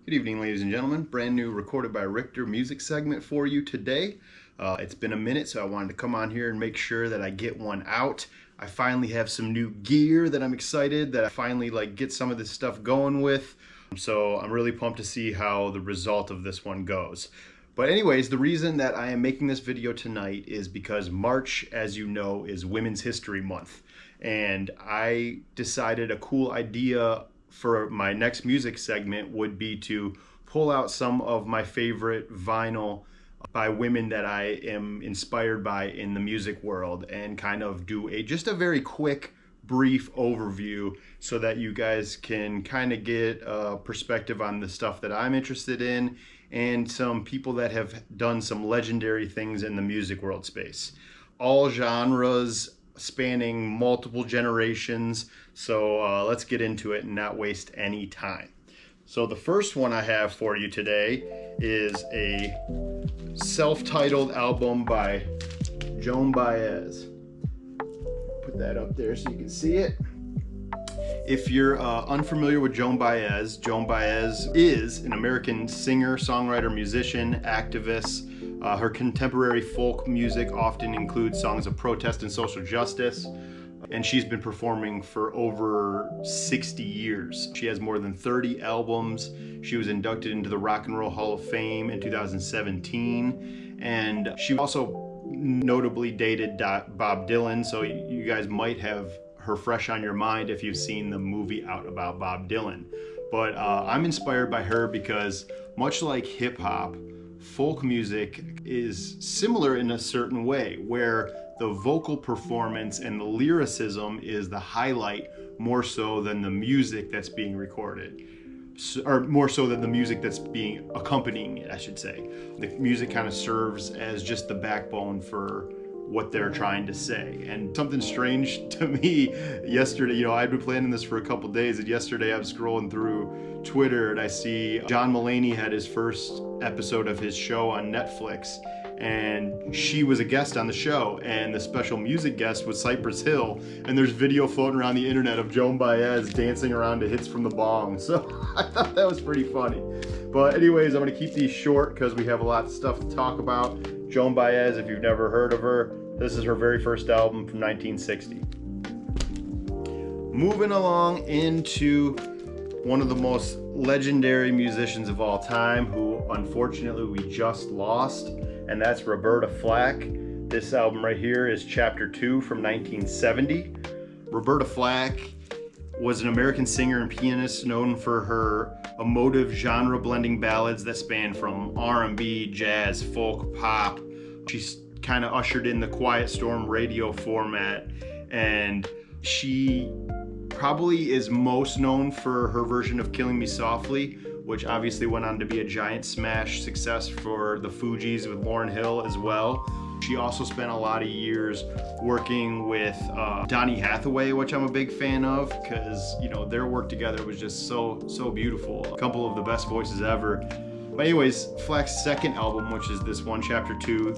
Good evening, ladies and gentlemen. Brand new Recorded by Richter music segment for you today. It's been a minute, so I wanted to come on here and make sure that I get one out. I finally have some new gear that I'm excited that I finally get some of this stuff going with. So I'm really pumped to see how the result of this one goes. But anyways, the reason that I am making this video tonight is because March, as you know, is Women's History Month. And I decided a cool idea for my next music segment would be to pull out some of my favorite vinyl by women that I am inspired by in the music world and kind of do just a very quick, brief overview so that you guys can kind of get a perspective on the stuff that I'm interested in and some people that have done some legendary things in the music world space. All genres, spanning multiple generations. So let's get into it and not waste any time. So the first one I have for you today is a self-titled album by Joan Baez. Put that up there so you can see it. If you're unfamiliar with Joan Baez is an American singer, songwriter, musician, activist. Her contemporary folk music often includes songs of protest and social justice, and she's been performing for over 60 years. She has more than 30 albums. She was inducted into the Rock and Roll Hall of Fame in 2017, and she also notably dated Bob Dylan, so you guys might have her fresh on your mind if you've seen the movie out about Bob Dylan. But I'm inspired by her because much like hip-hop, folk music is similar in a certain way where the vocal performance and the lyricism is the highlight more so than the music that's being recorded, or more so than the music that's being accompanying it, I should say. The music kind of serves as just the backbone for what they're trying to say. And something strange to me yesterday, I'd been planning this for a couple days, and yesterday I was scrolling through Twitter and I see John Mulaney had his first episode of his show on Netflix, and she was a guest on the show, and the special music guest was Cypress Hill, and there's video floating around the internet of Joan Baez dancing around to hits from the bong. So I thought that was pretty funny. But anyways, I'm gonna keep these short because we have a lot of stuff to talk about. Joan Baez, if you've never heard of her, this is her very first album from 1960. Moving along into one of the most legendary musicians of all time, who unfortunately we just lost, and that's Roberta Flack. This album right here is Chapter 2 from 1970. Roberta Flack was an American singer and pianist known for her emotive genre-blending ballads that span from R&B, jazz, folk, pop. She's kind of ushered in the Quiet Storm radio format, and she probably is most known for her version of Killing Me Softly, which obviously went on to be a giant smash success for the Fugees with Lauryn Hill as well. She also spent a lot of years working with Donny Hathaway, which I'm a big fan of because, their work together was just so beautiful. A couple of the best voices ever. But anyways, Flack's second album, which is this one, Chapter 2,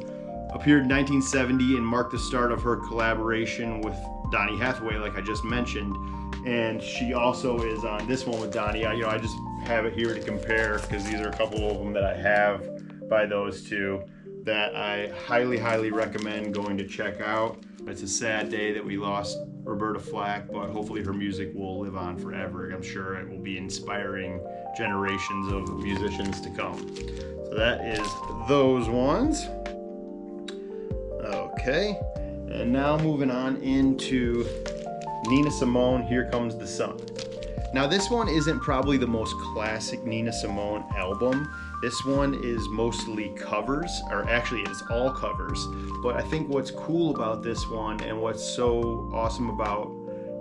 appeared in 1970 and marked the start of her collaboration with Donny Hathaway, like I just mentioned. And she also is on this one with Donny. I just have it here to compare because these are a couple of them that I have by those two that I highly recommend going to check out. It's a sad day that we lost Roberta Flack, but hopefully her music will live on forever. I'm sure it will be inspiring generations of musicians to come. So that is those ones. Okay, and now moving on into Nina Simone, Here Comes the Sun. Now this one isn't probably the most classic Nina Simone album. This one is mostly covers, or actually it's all covers. But I think what's cool about this one and what's so awesome about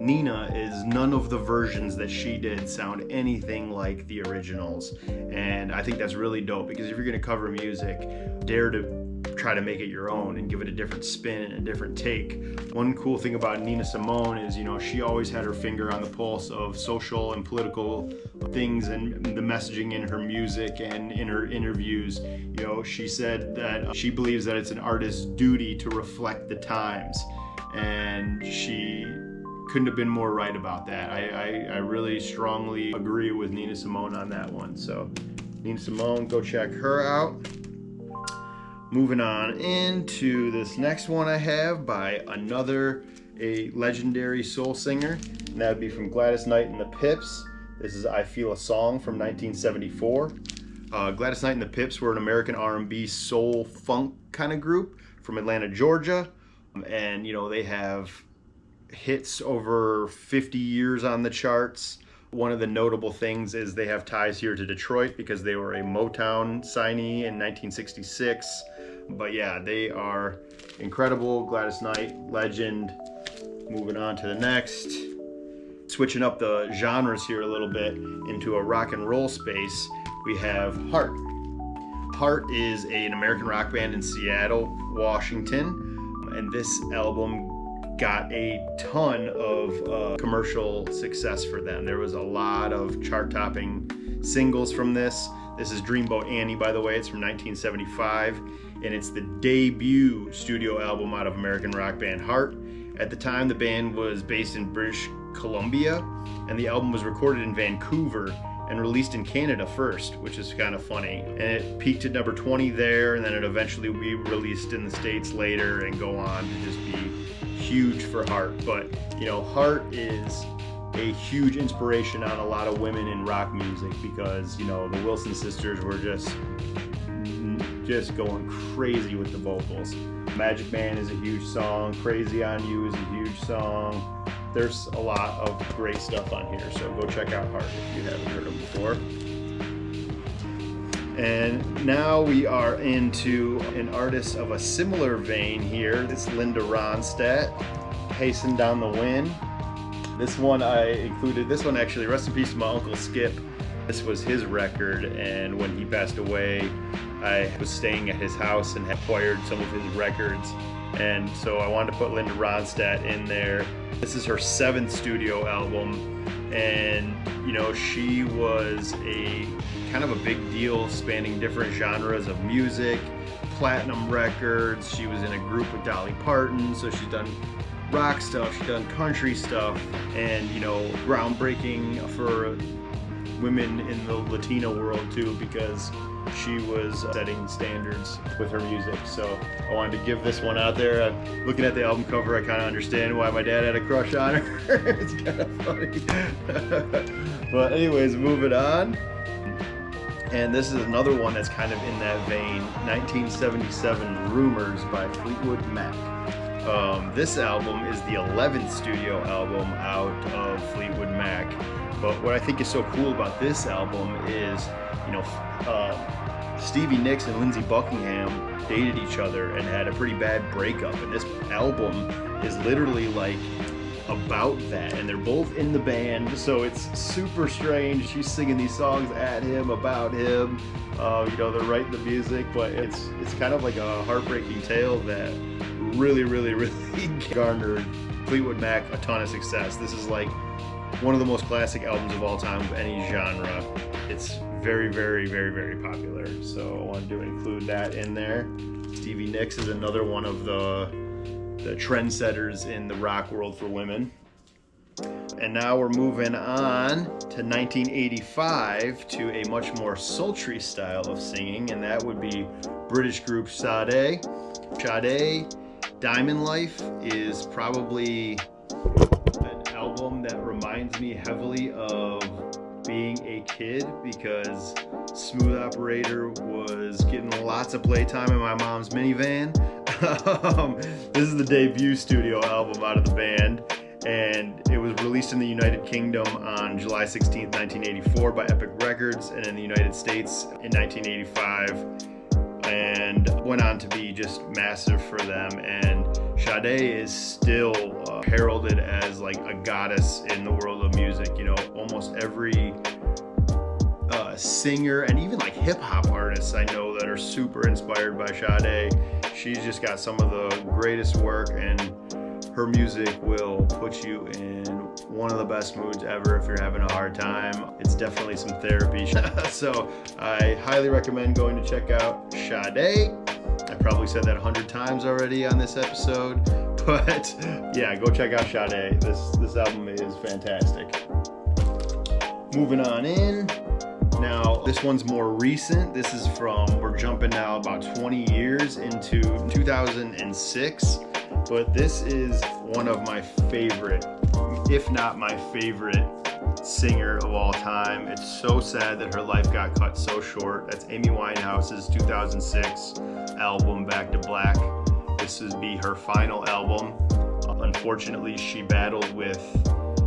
Nina is none of the versions that she did sound anything like the originals. And I think that's really dope because if you're gonna cover music, dare to try to make it your own and give it a different spin and a different take. One cool thing about Nina Simone is, she always had her finger on the pulse of social and political things and the messaging in her music and in her interviews. She said that she believes that it's an artist's duty to reflect the times, and she couldn't have been more right about that. I really strongly agree with Nina Simone on that one. So Nina Simone, go check her out. Moving on into this next one I have by a legendary soul singer, and that would be from Gladys Knight and the Pips. This is I Feel a Song from 1974. Gladys Knight and the Pips were an American R&B soul funk kind of group from Atlanta, Georgia. And you know, they have hits over 50 years on the charts. One of the notable things is they have ties here to Detroit because they were a Motown signee in 1966. But yeah, they are incredible. Gladys Knight, legend. Moving on to the next. Switching up the genres here a little bit into a rock and roll space, we have Heart. Heart is an American rock band in Seattle, Washington, and this album got a ton of commercial success for them. There was a lot of chart-topping singles from this. This is Dreamboat Annie, by the way. It's from 1975, and it's the debut studio album out of American rock band Heart. At the time, the band was based in British Columbia, and the album was recorded in Vancouver and released in Canada first, which is kind of funny. And it peaked at number 20 there, and then it eventually will be released in the States later and go on to just be huge for Heart. But, you know, Heart is a huge inspiration on a lot of women in rock music because, you know, the Wilson sisters were just going crazy with the vocals. Magic Man is a huge song. Crazy on You is a huge song. There's a lot of great stuff on here, so go check out Heart if you haven't heard them before. And now we are into an artist of a similar vein here. This is Linda Ronstadt, Hasten Down the Wind. This one I included, this one actually, rest in peace to my Uncle Skip. This was his record, and when he passed away, I was staying at his house and had acquired some of his records. And so I wanted to put Linda Ronstadt in there. This is her 7th studio album, and you know, she was a kind of a big deal spanning different genres of music, platinum records. She was in a group with Dolly Parton, so she's done rock stuff, she's done country stuff, and you know, groundbreaking for women in the Latino world too, because she was setting standards with her music. So I wanted to give this one out there. Looking at the album cover, I kind of understand why my dad had a crush on her. It's kind of funny. But anyways, moving on. And this is another one that's kind of in that vein, 1977 Rumors by Fleetwood Mac. This album is the 11th studio album out of Fleetwood Mac. But what I think is so cool about this album is, you know, Stevie Nicks and Lindsey Buckingham dated each other and had a pretty bad breakup. And this album is literally like about that. And they're both in the band, so it's super strange. She's singing these songs at him, about him. You know, they're writing the music, but it's kind of like a heartbreaking tale that really garnered Fleetwood Mac a ton of success. This is like one of the most classic albums of all time of any genre. It's very popular, so I wanted to include that in there. Stevie Nicks is another one of the trendsetters in the rock world for women. And now we're moving on to 1985 to a much more sultry style of singing, and that would be British group Sade. Sade, Diamond Life is probably an album that reminds me heavily of being a kid because Smooth Operator was getting lots of playtime in my mom's minivan. This is the debut studio album out of the band, and it was released in the United Kingdom on July 16th, 1984 by Epic Records, and in the United States in 1985, and went on to be just massive for them. And Sade is still heralded as like a goddess in the world of music. You know, almost every singer and even like hip-hop artists I know that are super inspired by Sade. She's just got some of the greatest work, and her music will put you in one of the best moods ever if you're having a hard time. It's definitely some therapy. So I highly recommend going to check out Sade. I probably said that 100 times already on this episode, but yeah, go check out Sade. This album is fantastic. Moving on in, Now, this one's more recent. This is we're jumping now about 20 years into 2006, but this is one of my favorite, if not my favorite, singer of all time. It's so sad that her life got cut so short. That's Amy Winehouse's 2006 album, Back to Black. This would be her final album. Unfortunately, she battled with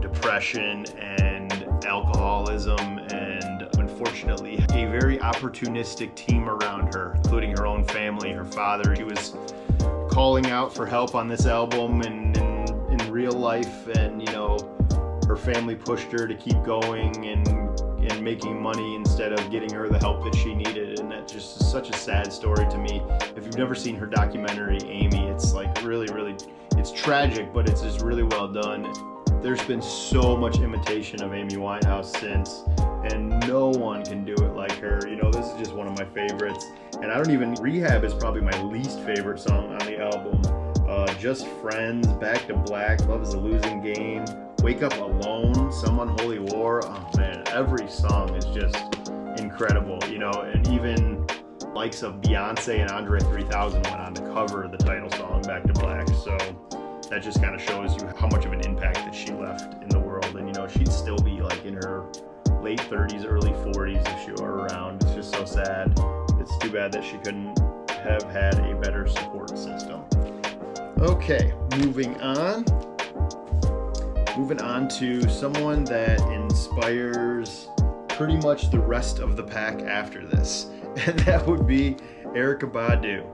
depression and alcoholism, and unfortunately a very opportunistic team around her, including her own family, her father. She was calling out for help on this album and in real life, and you know, her family pushed her to keep going and making money instead of getting her the help that she needed, and that just is such a sad story to me. If you've never seen her documentary Amy, it's like really, it's tragic, but it's just really well done. There's been so much imitation of Amy Winehouse since, and no one can do it like her. You know, this is just one of my favorites, and Rehab is probably my least favorite song on the album. Just Friends, Back to Black, Love is a Losing Game, Wake Up Alone, Some Unholy War. Oh man, every song is just incredible, you know, and even likes of Beyonce and Andre 3000 went on to cover the title song, Back to Black. So that just kind of shows you how much of an impact that she left in the world. And you know, she'd still be like in her late 30s, early 40s if she were around. It's just so sad. It's too bad that she couldn't have had a better support system. Okay, moving on to someone that inspires pretty much the rest of the pack after this, and that would be Erykah Badu.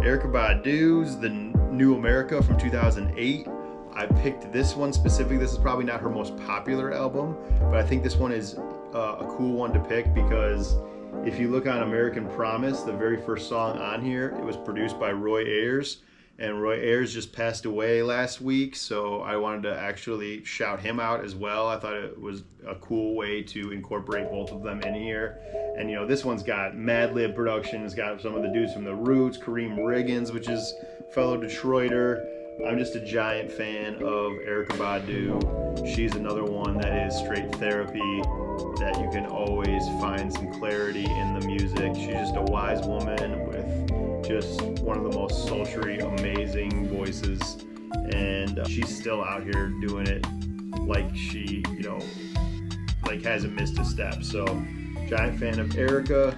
Erykah Badu's The New America from 2008. I picked this one specifically. This is probably not her most popular album, but I think this one is a cool one to pick because if you look on American Promise, the very first song on here, it was produced by Roy Ayers. And Roy Ayers just passed away last week, so I wanted to actually shout him out as well. I thought it was a cool way to incorporate both of them in here. And you know, this one's got Mad Lib production. It's got some of the dudes from The Roots, Kareem Riggins, which is fellow Detroiter. I'm just a giant fan of Erykah Badu. She's another one that is straight therapy, that you can always find some clarity in the music. She's just a wise woman with just one of the most sultry, amazing voices, and she's still out here doing it like she, you know, like hasn't missed a step. So, giant fan of Erykah.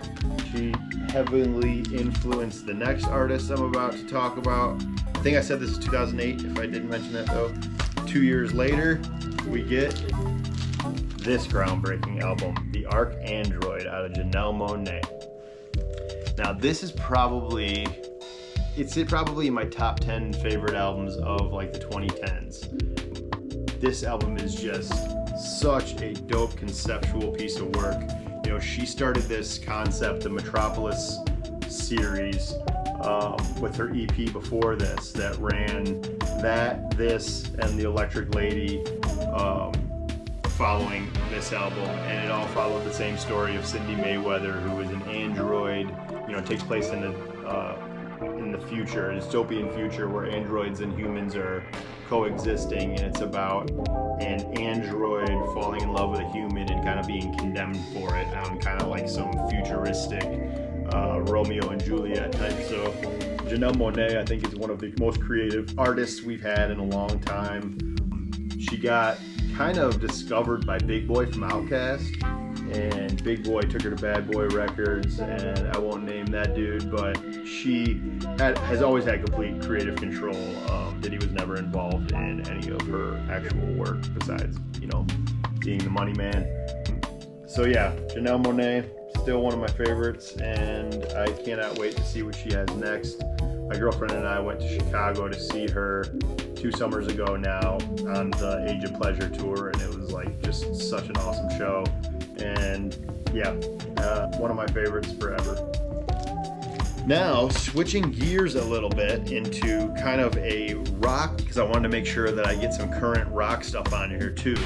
She heavily influenced the next artist I'm about to talk about. I think I said this is 2008, if I didn't mention that though. 2 years later, we get this groundbreaking album, The Archandroid, out of Janelle Monáe. Now this is probably in my top 10 favorite albums of like the 2010s. This album is just such a dope conceptual piece of work. You know, she started this concept, the Metropolis series, with her EP before this that ran this and The Electric Lady following this album, and it all followed the same story of Cindy Mayweather, who is an android. You know, it takes place in the future, a dystopian future where androids and humans are coexisting, and it's about an android falling in love with a human and kind of being condemned for it, kind of like some futuristic Romeo and Juliet type. So Janelle Monáe, I think, is one of the most creative artists we've had in a long time. She got kind of discovered by Big Boy from Outkast, and Big Boy took her to Bad Boy Records, and I won't name that dude, but she has always had complete creative control. Diddy was never involved in any of her actual work besides, you know, being the money man. So yeah, Janelle Monáe, still one of my favorites, and I cannot wait to see what she has next. My girlfriend and I went to Chicago to see her 2 summers ago now on the Age of Pleasure tour, and it was like just such an awesome show. And yeah, one of my favorites forever. Now, switching gears a little bit into kind of a rock, because I wanted to make sure that I get some current rock stuff on here too.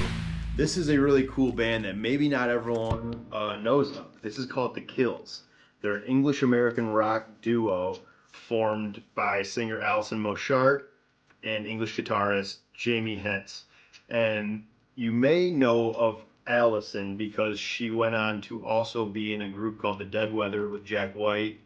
This is a really cool band that maybe not everyone knows of. This is called The Kills. They're an English-American rock duo formed by singer Alison Moshart and English guitarist Jamie Hentz. And you may know of Allison, because she went on to also be in a group called the Dead Weather with Jack White.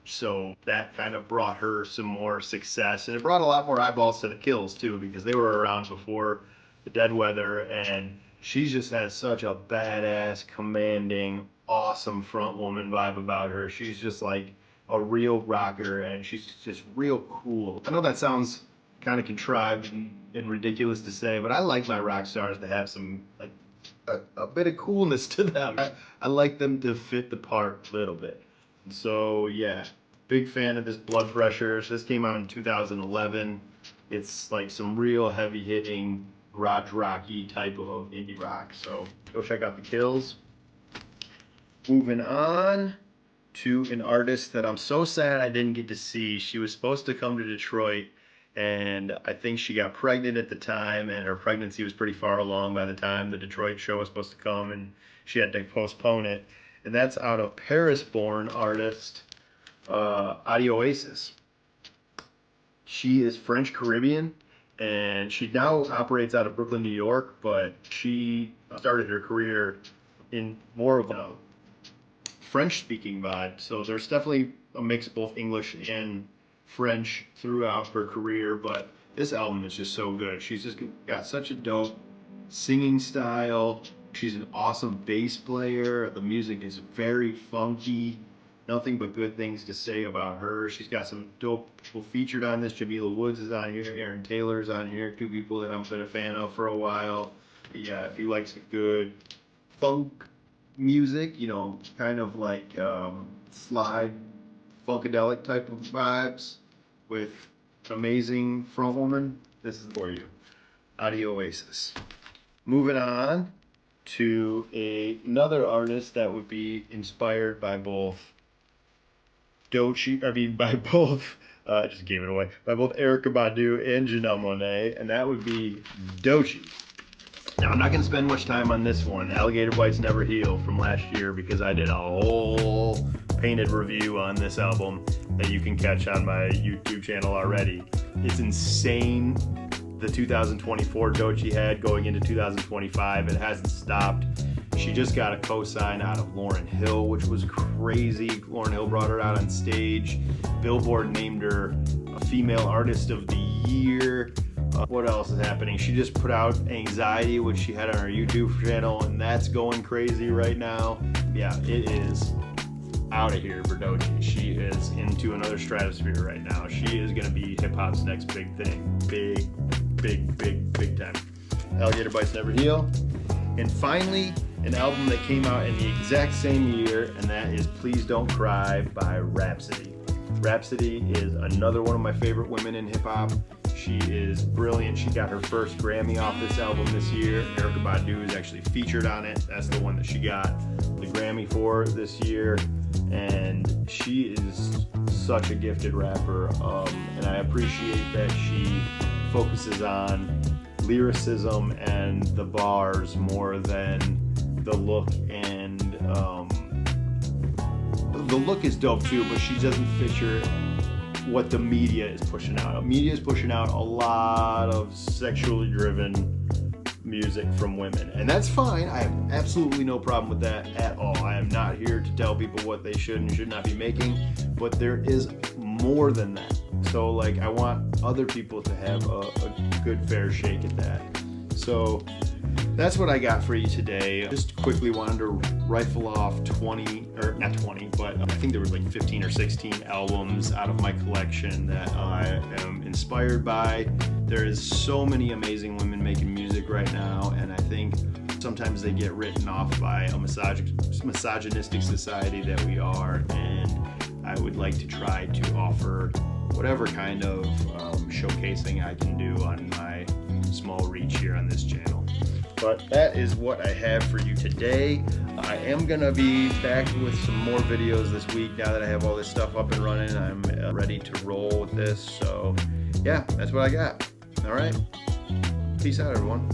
So that kind of brought her some more success, and it brought a lot more eyeballs to the Kills too, because they were around before the Dead Weather, and she just has such a badass, commanding, awesome front woman vibe about her. She's just like a real rocker, and she's just real cool. I know that sounds kind of contrived and ridiculous to say, but I like my rock stars to have some like a bit of coolness to them. I like them to fit the part a little bit. So yeah, big fan of this Blood Pressure. This came out in 2011. It's like some real heavy hitting garage rocky type of indie rock. So go check out the Kills. Moving on to an artist that I'm so sad I didn't get to see. She was supposed to come to Detroit, and I think she got pregnant at the time, and her pregnancy was pretty far along by the time the Detroit show was supposed to come, and she had to postpone it. And that's out of Paris-born artist Oasis. She is French Caribbean, and she now operates out of Brooklyn, New York, but she started her career in more of a French-speaking vibe. So there's definitely a mix of both English and French throughout her career, but this album is just so good. She's just got such a dope singing style. She's an awesome bass player. The music is very funky. Nothing but good things to say about her. She's got some dope people featured on this. Jamila Woods is on here. Aaron Taylor's on here. Two people that I've been a fan of for a while. Yeah, if you like some good funk music, you know, kind of like slide funkadelic type of vibes with an amazing front woman, this is for you. Oasis. Moving on to another artist that would be inspired by both Doechii, just gave it away, by both Erykah Badu and Janelle Monáe, and that would be Doechii. Now, I'm not going to spend much time on this one, Alligator Bites Never Heal from last year, because I did a whole painted review on this album that you can catch on my YouTube channel already. It's insane. The 2024 Doechii had going into 2025, it hasn't stopped. She just got a co-sign out of Lauryn Hill, which was crazy. Lauryn Hill brought her out on stage. Billboard named her a Female Artist of the Year. What else is happening? She just put out Anxiety, which she had on her YouTube channel, and that's going crazy right now. Yeah, it is out of here for Doechii. She is into another stratosphere right now. She is going to be hip-hop's next big thing. Big time. Alligator Bites Never Heal. And finally, an album that came out in the exact same year, and that is Please Don't Cry by Rhapsody. Rhapsody is another one of my favorite women in hip-hop. She is brilliant. She got her first Grammy off this album this year. Erykah Badu is actually featured on it. That's the one that she got the Grammy for this year. And she is such a gifted rapper. And I appreciate that she focuses on lyricism and the bars more than the look, and the look is dope too, but she doesn't feature what the media is pushing out. The media is pushing out a lot of sexually driven music from women, and that's fine. I have absolutely no problem with that at all. I am not here to tell people what they should and should not be making, but there is more than that. So like, I want other people to have a good fair shake at that. So that's what I got for you today. Just quickly wanted to rifle off 20, or not 20, but I think there were like 15 or 16 albums out of my collection that I am inspired by. There is so many amazing women making music right now, and I think sometimes they get written off by a misogynistic society that we are, and I would like to try to offer whatever kind of showcasing I can do on my small reach here on this channel. But that is what I have for you today. I am gonna be back with some more videos this week now that I have all this stuff up and running. I'm ready to roll with this. So yeah, that's what I got. All right, peace out everyone.